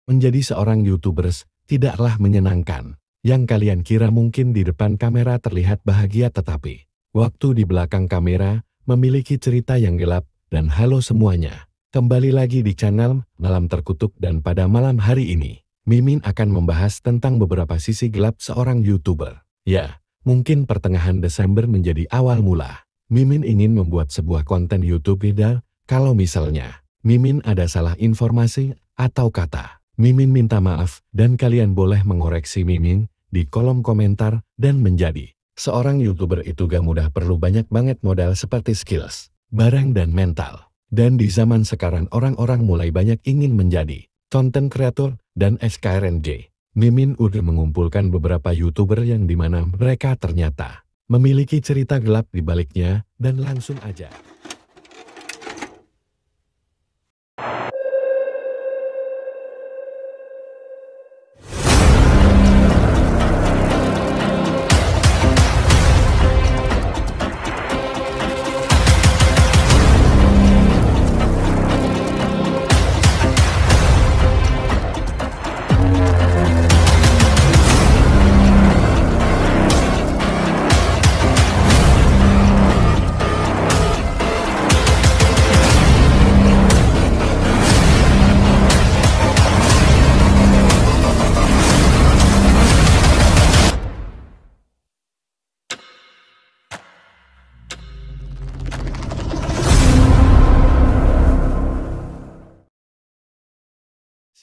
Menjadi seorang YouTubers tidaklah menyenangkan. Yang kalian kira mungkin di depan kamera terlihat bahagia, tetapi waktu di belakang kamera memiliki cerita yang gelap. Dan halo semuanya, kembali lagi di channel Malam Terkutuk, dan pada malam hari ini Mimin akan membahas tentang beberapa sisi gelap seorang YouTuber. Ya, mungkin pertengahan Desember menjadi awal mula Mimin ingin membuat sebuah konten YouTube beda. Kalau misalnya Mimin ada salah informasi atau kata, Mimin minta maaf, dan kalian boleh mengoreksi Mimin di kolom komentar. Dan menjadi seorang YouTuber itu gak mudah, perlu banyak banget modal seperti skills, barang dan mental. Dan di zaman sekarang orang-orang mulai banyak ingin menjadi content creator dan SKRNJ. Mimin udah mengumpulkan beberapa YouTuber yang dimana mereka ternyata memiliki cerita gelap di baliknya, dan langsung aja.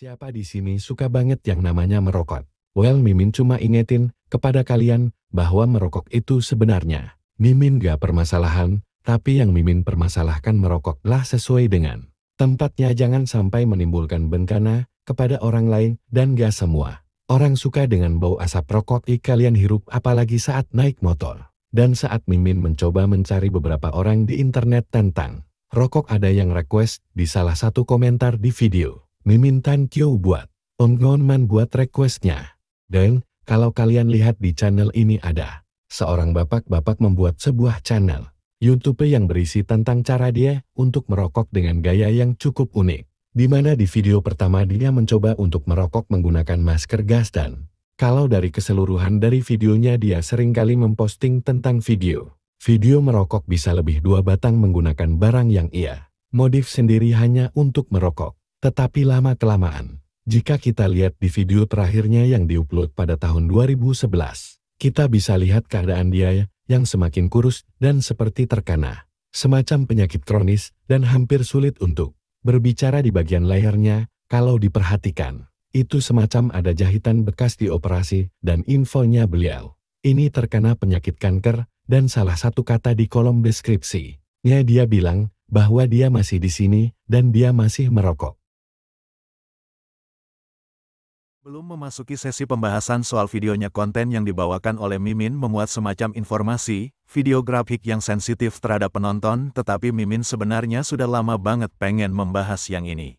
Siapa di sini suka banget yang namanya merokok? Well, Mimin cuma ingetin kepada kalian bahwa merokok itu sebenarnya Mimin gak permasalahan, tapi yang Mimin permasalahkan merokoklah sesuai dengan tempatnya. Jangan sampai menimbulkan bencana kepada orang lain, dan gak semua orang suka dengan bau asap rokok kalian hirup, apalagi saat naik motor. Dan saat Mimin mencoba mencari beberapa orang di internet tentang rokok, ada yang request di salah satu komentar di video. Mimin thank you buat ongoman buat requestnya. Dan kalau kalian lihat di channel ini ada seorang bapak-bapak membuat sebuah channel YouTube yang berisi tentang cara dia untuk merokok dengan gaya yang cukup unik. Dimana di video pertama dia mencoba untuk merokok menggunakan masker gas, dan kalau dari keseluruhan dari videonya dia seringkali memposting tentang video merokok bisa lebih 2 batang menggunakan barang yang ia modif sendiri hanya untuk merokok. Tetapi lama-kelamaan, jika kita lihat di video terakhirnya yang diupload pada tahun 2011, kita bisa lihat keadaan dia yang semakin kurus dan seperti terkena semacam penyakit kronis, dan hampir sulit untuk berbicara di bagian lehernya. Kalau diperhatikan, itu semacam ada jahitan bekas dioperasi, dan infonya beliau ini terkena penyakit kanker. Dan salah satu kata di kolom deskripsinya dia bilang bahwa dia masih di sini dan dia masih merokok. Belum memasuki sesi pembahasan soal videonya, konten yang dibawakan oleh Mimin memuat semacam informasi, video grafik yang sensitif terhadap penonton, tetapi Mimin sebenarnya sudah lama banget pengen membahas yang ini.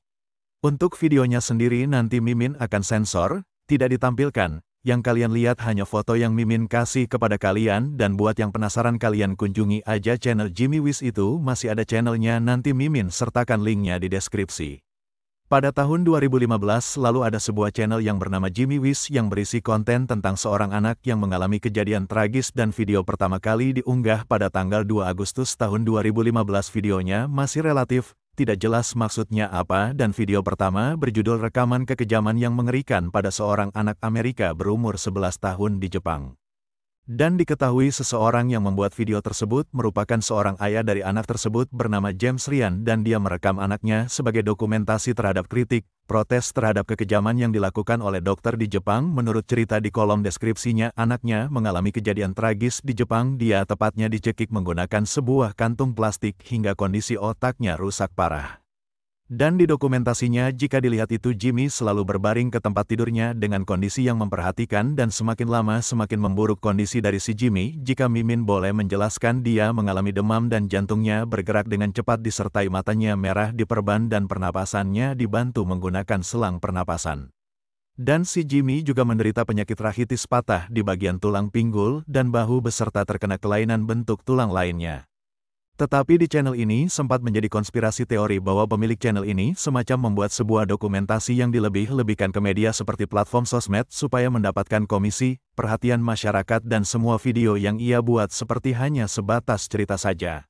Untuk videonya sendiri nanti Mimin akan sensor, tidak ditampilkan. Yang kalian lihat hanya foto yang Mimin kasih kepada kalian, dan buat yang penasaran kalian kunjungi aja channel Jimmy Wish, itu masih ada channelnya, nanti Mimin sertakan linknya di deskripsi. Pada tahun 2015 lalu ada sebuah channel yang bernama Jimmy Wish yang berisi konten tentang seorang anak yang mengalami kejadian tragis, dan video pertama kali diunggah pada tanggal 2 Agustus tahun 2015. Videonya masih relatif tidak jelas maksudnya apa, dan video pertama berjudul Rekaman Kekejaman yang Mengerikan pada Seorang Anak Amerika Berumur 11 Tahun di Jepang. Dan diketahui seseorang yang membuat video tersebut merupakan seorang ayah dari anak tersebut bernama James Ryan, dan dia merekam anaknya sebagai dokumentasi terhadap kritik, protes terhadap kekejaman yang dilakukan oleh dokter di Jepang. Menurut cerita di kolom deskripsinya, anaknya mengalami kejadian tragis di Jepang. Dia tepatnya dicekik menggunakan sebuah kantung plastik hingga kondisi otaknya rusak parah. Dan di dokumentasinya jika dilihat itu Jimmy selalu berbaring ke tempat tidurnya dengan kondisi yang memperhatikan, dan semakin lama semakin memburuk kondisi dari si Jimmy. Jika Mimin boleh menjelaskan, dia mengalami demam dan jantungnya bergerak dengan cepat disertai matanya merah diperban dan pernapasannya dibantu menggunakan selang pernapasan. Dan si Jimmy juga menderita penyakit rakitis patah di bagian tulang pinggul dan bahu beserta terkena kelainan bentuk tulang lainnya. Tetapi di channel ini sempat menjadi konspirasi teori bahwa pemilik channel ini semacam membuat sebuah dokumentasi yang dilebih-lebihkan ke media seperti platform sosmed supaya mendapatkan komisi, perhatian masyarakat dan semua video yang ia buat seperti hanya sebatas cerita saja.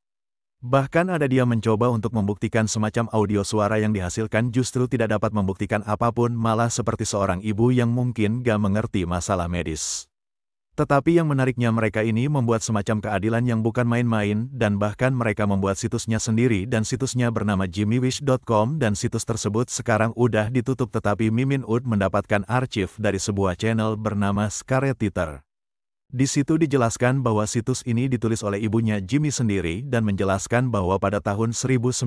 Bahkan ada dia mencoba untuk membuktikan semacam audio suara yang dihasilkan justru tidak dapat membuktikan apapun, malah seperti seorang ibu yang mungkin gak mengerti masalah medis. Tetapi yang menariknya mereka ini membuat semacam keadilan yang bukan main-main dan bahkan mereka membuat situsnya sendiri dan situsnya bernama jimmywish.com dan situs tersebut sekarang udah ditutup tetapi Mimin Ud mendapatkan arsip dari sebuah channel bernama Scarlet Teeter. Di situ dijelaskan bahwa situs ini ditulis oleh ibunya Jimmy sendiri dan menjelaskan bahwa pada tahun 1996,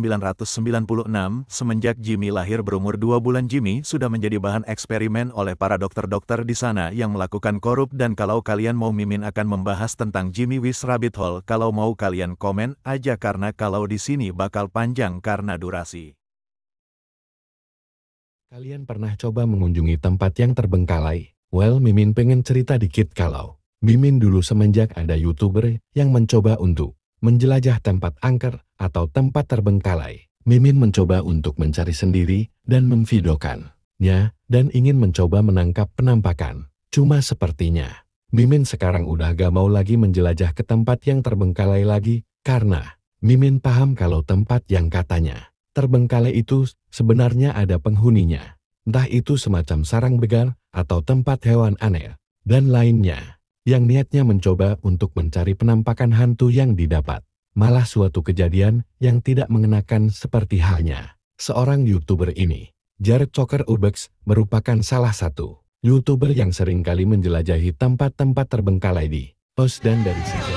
semenjak Jimmy lahir berumur 2 bulan Jimmy sudah menjadi bahan eksperimen oleh para dokter-dokter di sana yang melakukan korup dan kalau kalian mau Mimin akan membahas tentang Jimmy Wish Rabbit Hole kalau mau kalian komen aja karena kalau di sini bakal panjang karena durasi. Kalian pernah coba mengunjungi tempat yang terbengkalai? Well, Mimin pengen cerita dikit kalau Mimin dulu semenjak ada YouTuber yang mencoba untuk menjelajah tempat angker atau tempat terbengkalai. Mimin mencoba untuk mencari sendiri dan memvideokannya dan ingin mencoba menangkap penampakan. Cuma sepertinya Mimin sekarang udah gak mau lagi menjelajah ke tempat yang terbengkalai lagi karena Mimin paham kalau tempat yang katanya terbengkalai itu sebenarnya ada penghuninya. Entah itu semacam sarang begal atau tempat hewan aneh dan lainnya. Yang niatnya mencoba untuk mencari penampakan hantu yang didapat. Malah suatu kejadian yang tidak mengenakan seperti halnya seorang YouTuber ini. Jared Cocker Urbex merupakan salah satu YouTuber yang sering kali menjelajahi tempat-tempat terbengkalai di Os dan dari sini.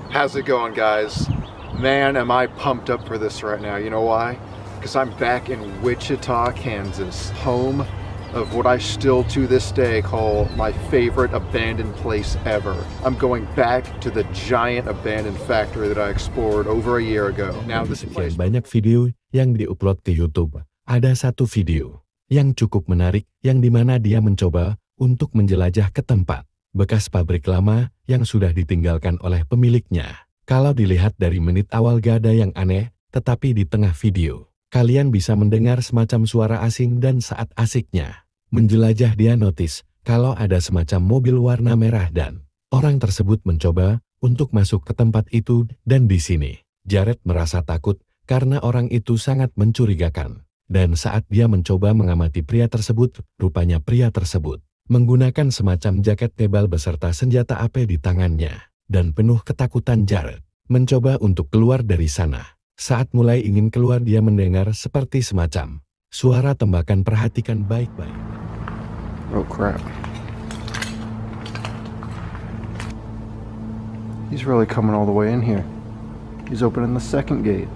How's it going, guys? Man, am I pumped up for this right now. You know why? Because I'm back in Wichita, Kansas, home of what I still to this day call my favorite abandoned place ever. I'm going back to the giant abandoned factory that I explored over a year ago. Now this place... Banyak video yang diupload ke YouTube. Ada satu video yang cukup menarik yang dimana dia mencoba untuk menjelajah ke tempat bekas pabrik lama yang sudah ditinggalkan oleh pemiliknya. Kalau dilihat dari menit awal gak ada yang aneh, tetapi di tengah video kalian bisa mendengar semacam suara asing dan saat asiknya menjelajah dia notice kalau ada semacam mobil warna merah dan orang tersebut mencoba untuk masuk ke tempat itu dan di sini Jared merasa takut karena orang itu sangat mencurigakan dan saat dia mencoba mengamati pria tersebut, rupanya pria tersebut menggunakan semacam jaket tebal beserta senjata api di tangannya dan penuh ketakutan Jared mencoba untuk keluar dari sana. Saat mulai ingin keluar dia mendengar seperti semacam suara tembakan. Perhatikan baik-baik. Oh crap. He's really coming all the way in here. He's opening the second gate.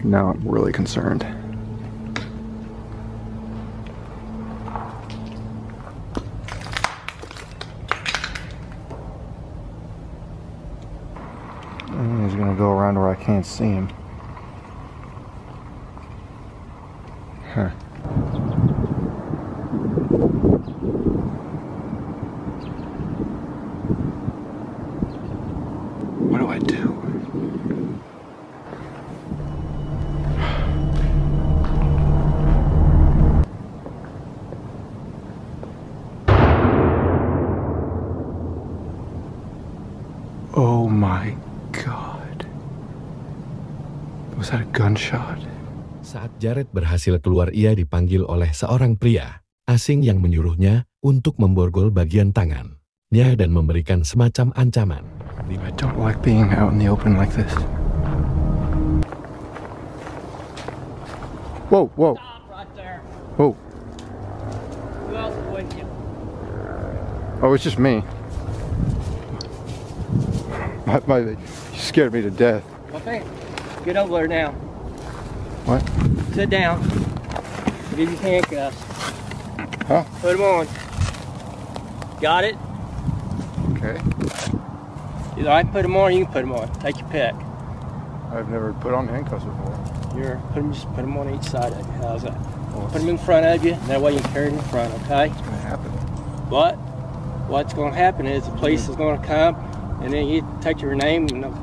Now I'm really concerned. He's gonna go around where I can't see him. Huh. What do I do? Oh my God. Was that a gunshot? Saat Jared berhasil keluar ia dipanggil oleh seorang pria asing yang menyuruhnya untuk memborgol bagian tangannya dan memberikan semacam ancaman. I don't like being out in the open like this. Whoa, whoa. Stop right there. Whoa. Who else is with you? Oh, it's just me. You scared me to death. Okay. Get over there now. What? Sit down. I'll give you handcuffs. Huh? Put them on. Got it? Okay. Either I can put them on or you can put them on. Take your pick. I've never put on handcuffs before. Just put them on each side of you. How's that? Put them in front of you. That way you can carry them in front, okay? What's going to happen? But what's going to happen is the police is going to come and then you take your name and they'll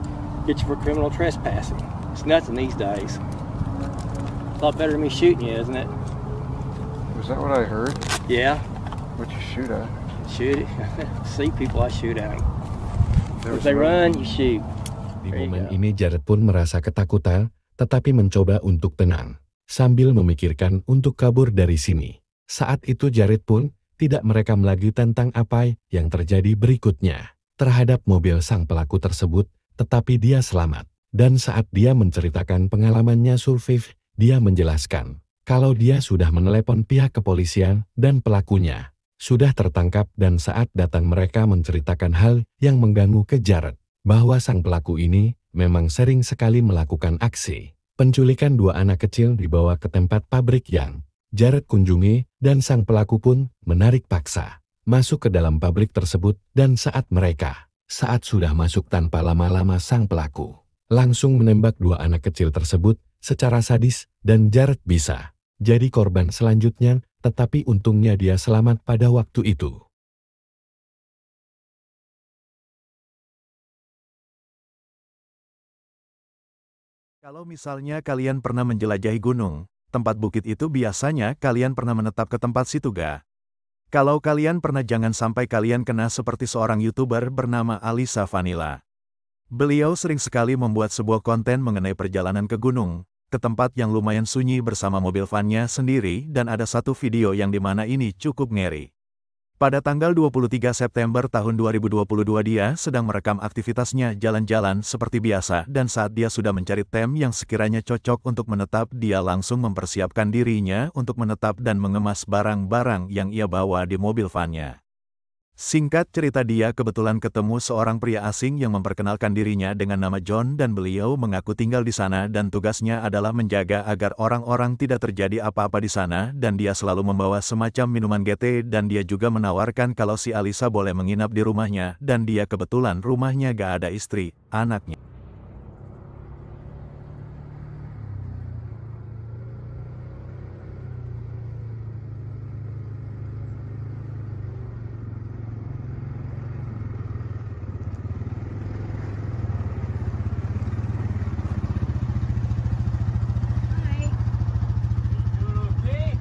get you for criminal trespassing. It's nothing these days. A lot better than me shooting you, isn't it? Was that what I heard? Yeah. What'd you shoot at? Shoot it. See people, I shoot at them. There If was they no- run, you shoot. Di There you momen go. ini Jared pun merasa ketakutan, tetapi mencoba untuk tenang, sambil memikirkan untuk kabur dari sini. Saat itu Jared pun tidak merekam lagi tentang apa yang terjadi berikutnya terhadap mobil sang pelaku tersebut, tetapi dia selamat. Dan saat dia menceritakan pengalamannya survive, dia menjelaskan kalau dia sudah menelepon pihak kepolisian dan pelakunya sudah tertangkap, dan saat datang mereka menceritakan hal yang mengganggu ke Jared, bahwa sang pelaku ini memang sering sekali melakukan aksi penculikan 2 anak kecil dibawa ke tempat pabrik yang Jared kunjungi, dan sang pelaku pun menarik paksa masuk ke dalam pabrik tersebut, dan saat sudah masuk tanpa lama-lama sang pelaku langsung menembak 2 anak kecil tersebut secara sadis, dan Jared bisa jadi korban selanjutnya, tetapi untungnya dia selamat pada waktu itu. Kalau misalnya kalian pernah menjelajahi gunung, tempat bukit itu biasanya kalian pernah menetap ke tempat situ ga? Kalau kalian pernah, jangan sampai kalian kena seperti seorang YouTuber bernama Alisa Vanilla. Beliau sering sekali membuat sebuah konten mengenai perjalanan ke gunung, ke tempat yang lumayan sunyi bersama mobil vannya sendiri, dan ada satu video yang dimana ini cukup ngeri. Pada tanggal 23 September tahun 2022 dia sedang merekam aktivitasnya jalan-jalan seperti biasa, dan saat dia sudah mencari tem yang sekiranya cocok untuk menetap, dia langsung mempersiapkan dirinya untuk menetap dan mengemas barang-barang yang ia bawa di mobil vannya. Singkat cerita, dia kebetulan ketemu seorang pria asing yang memperkenalkan dirinya dengan nama John, dan beliau mengaku tinggal di sana dan tugasnya adalah menjaga agar orang-orang tidak terjadi apa-apa di sana, dan dia selalu membawa semacam minuman GT, dan dia juga menawarkan kalau si Alisa boleh menginap di rumahnya, dan dia kebetulan rumahnya gak ada istri, anaknya. Hi. Doing okay?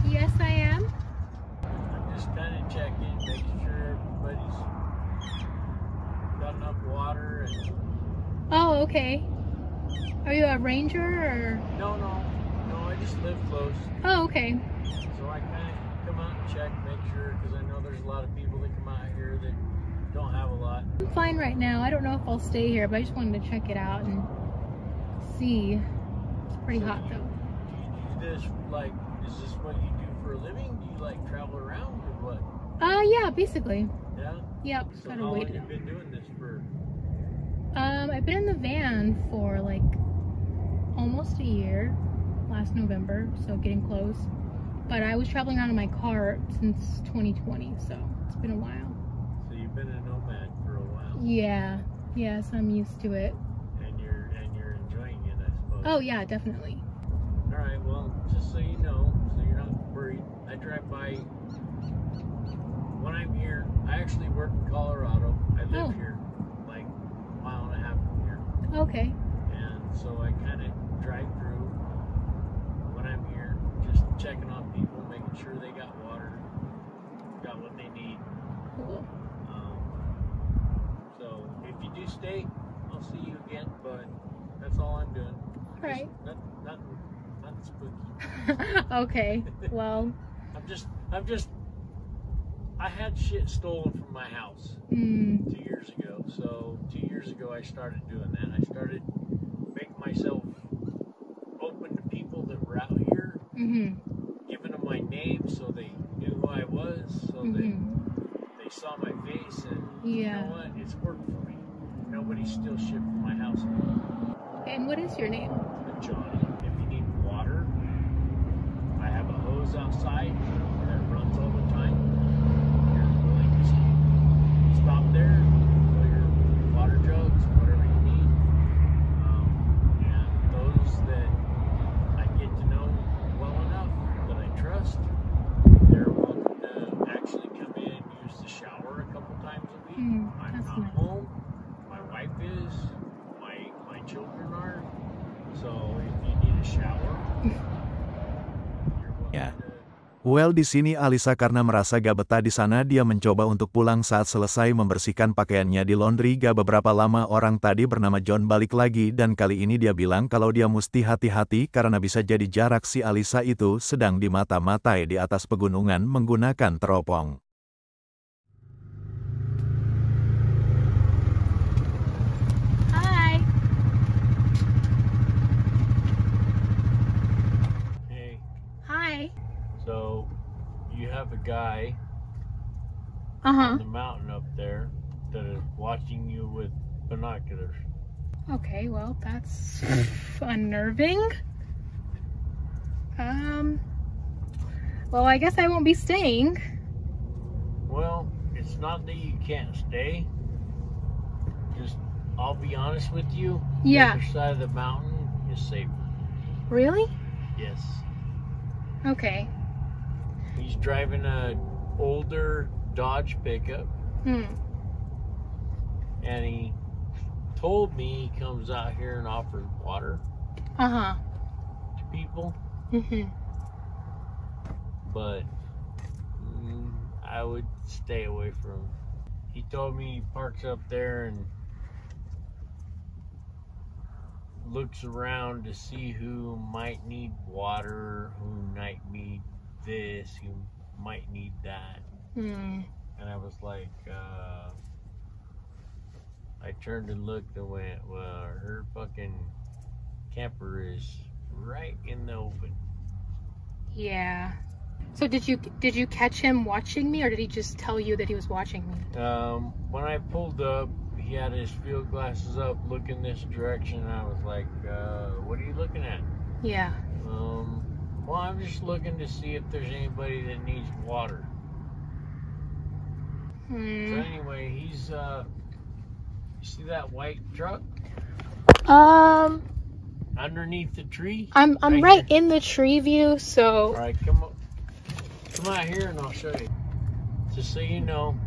Yes, I am. I'm just kind of checking, making sure everybody's got enough water and Oh, okay. Are you a ranger or? no, I just live close. Oh, okay. So I kind of come out and check, make sure, because I know there's a lot of people that come out here that don't have a lot. I'm fine right now. I don't know if I'll stay here, but I just wanted to check it out and see. It's pretty hot though. Do you do this, like, is this what you do for a living? Do you, like, travel around or what? Yeah, basically. Yeah? Yep. So Gotta how long wait. have you been doing this for? I've been in the van for like almost a year, last November, so getting close. But I was traveling around in my car since 2020, so it's been a while. So you've been a nomad for a while. Yeah. Yes, I'm used to it. And you're enjoying it, I suppose. Oh yeah, definitely. All right, well, just so you know, so you're not worried, I drive by, when I'm here, I actually work in Colorado. I live Oh. here, like a mile and a half from here. Okay. And so I kind of drive through when I'm here, just checking on people, making sure they got water, got what they need. Cool. So if you do stay, I'll see you again, but that's all I'm doing. All right. Nothing spooky. Okay. Well. I had shit stolen from my house 2 years ago. So 2 years ago I started doing that. I started making myself open to people that were out here, giving them my name so they knew who I was, so they saw my face, and you Yeah. know what? It's worked for me. Nobody steals shit from my house. And what is your name? Johnny, if you need water, I have a hose outside that runs all the time. You're willing to stop there, fill your water jugs, whatever you need. And those that I get to know well enough that shower. Ya. Well, di sini Alisa karena merasa gak betah di sana, dia mencoba untuk pulang saat selesai membersihkan pakaiannya di laundry. Gak beberapa lama orang tadi bernama John balik lagi dan kali ini dia bilang kalau dia mesti hati-hati karena bisa jadi jarak si Alisa itu sedang dimata-matai di atas pegunungan menggunakan teropong. Hi. Hey, Hi. so you have a guy Uh-huh. on the mountain up there that is watching you with binoculars. Okay, well, that's unnerving. Well, I guess I won't be staying. Well, it's not that you can't stay. Just, I'll be honest with you. Yeah. The other side of the mountain is safer. Really? Yes. Okay. He's driving a older Dodge pickup, Hmm. and he told me he comes out here and offers water Uh-huh. to people, Mm-hmm. but I would stay away from him. He told me he parks up there and looks around to see who might need water, who might need this, who might need that. Hmm. And I was like, I turned and looked and went, well, her fucking camper is right in the open. Yeah. So did you catch him watching me, or did he just tell you that he was watching me? When I pulled up, he had his field glasses up, looking this direction, and I was like, what are you looking at? Yeah. Well, I'm just looking to see if there's anybody that needs water. So Hmm. anyway, he's, you see that white truck underneath the tree? I'm Right right here. in the tree view, so All right, come out here and I'll show you. Just so you know.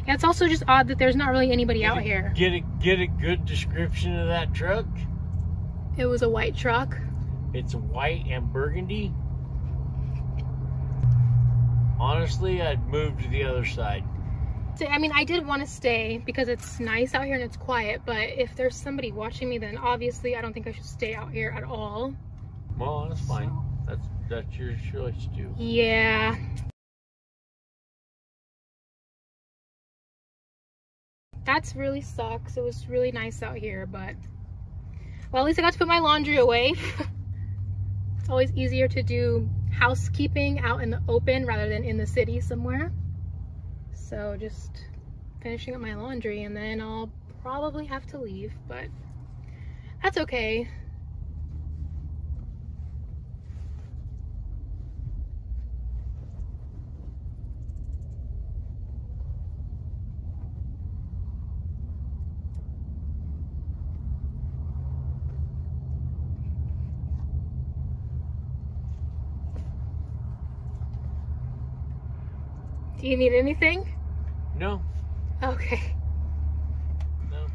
yeah, it's also just odd that there's not really anybody out here. Get a good description of that truck. It was a white truck. It's white and burgundy. Honestly, I'd move to the other side. So, I mean, I did want to stay because it's nice out here and it's quiet, but if there's somebody watching me, then obviously I don't think I should stay out here at all. Well, that's fine. That's your choice too. Yeah. That's really sucks. It was really nice out here, but well, at least I got to put my laundry away. It's always easier to do housekeeping out in the open rather than in the city somewhere. So just finishing up my laundry and then I'll probably have to leave, but that's okay. Do you need anything? No, Okay. no.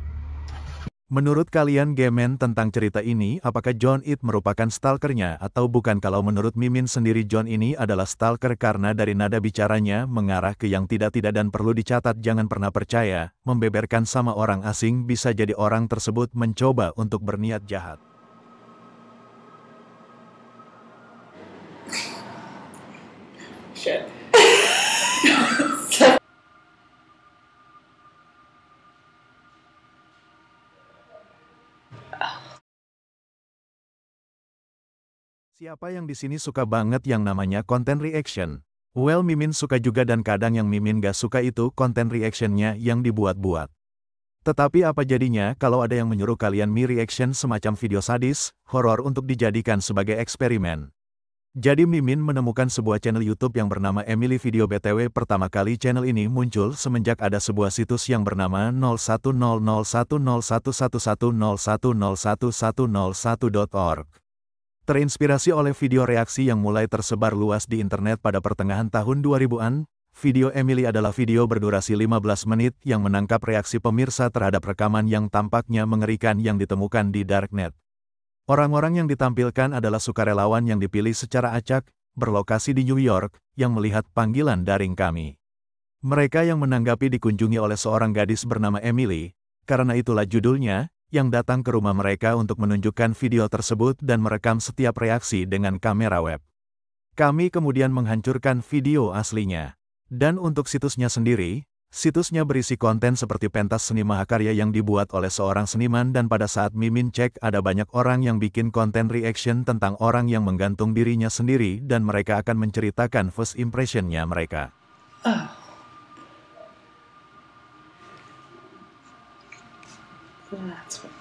Menurut kalian Gemen tentang cerita ini, apakah John It merupakan stalkernya atau bukan? Kalau menurut Mimin sendiri John ini adalah stalker karena dari nada bicaranya mengarah ke yang tidak-tidak dan perlu dicatat jangan pernah percaya, membeberkan sama orang asing bisa jadi orang tersebut mencoba untuk berniat jahat. Shit. Siapa yang di sini suka banget yang namanya konten reaction? Well, Mimin suka juga dan kadang yang Mimin gak suka itu konten reactionnya yang dibuat-buat. Tetapi apa jadinya kalau ada yang menyuruh kalian mi-reaction semacam video sadis, horor untuk dijadikan sebagai eksperimen? Jadi Mimin menemukan sebuah channel YouTube yang bernama Emily Video. BTW pertama kali channel ini muncul semenjak ada sebuah situs yang bernama 0100101101011101.org. Terinspirasi oleh video reaksi yang mulai tersebar luas di internet pada pertengahan tahun 2000-an, video Emily adalah video berdurasi 15 menit yang menangkap reaksi pemirsa terhadap rekaman yang tampaknya mengerikan yang ditemukan di darknet. Orang-orang yang ditampilkan adalah sukarelawan yang dipilih secara acak, berlokasi di New York, yang melihat panggilan daring kami. Mereka yang menanggapi dikunjungi oleh seorang gadis bernama Emily, karena itulah judulnya, yang datang ke rumah mereka untuk menunjukkan video tersebut dan merekam setiap reaksi dengan kamera web. Kami kemudian menghancurkan video aslinya. Dan untuk situsnya sendiri, situsnya berisi konten seperti pentas seni mahakarya yang dibuat oleh seorang seniman dan pada saat Mimin cek ada banyak orang yang bikin konten reaction tentang orang yang menggantung dirinya sendiri dan mereka akan menceritakan first impression-nya mereka. Oh. That's what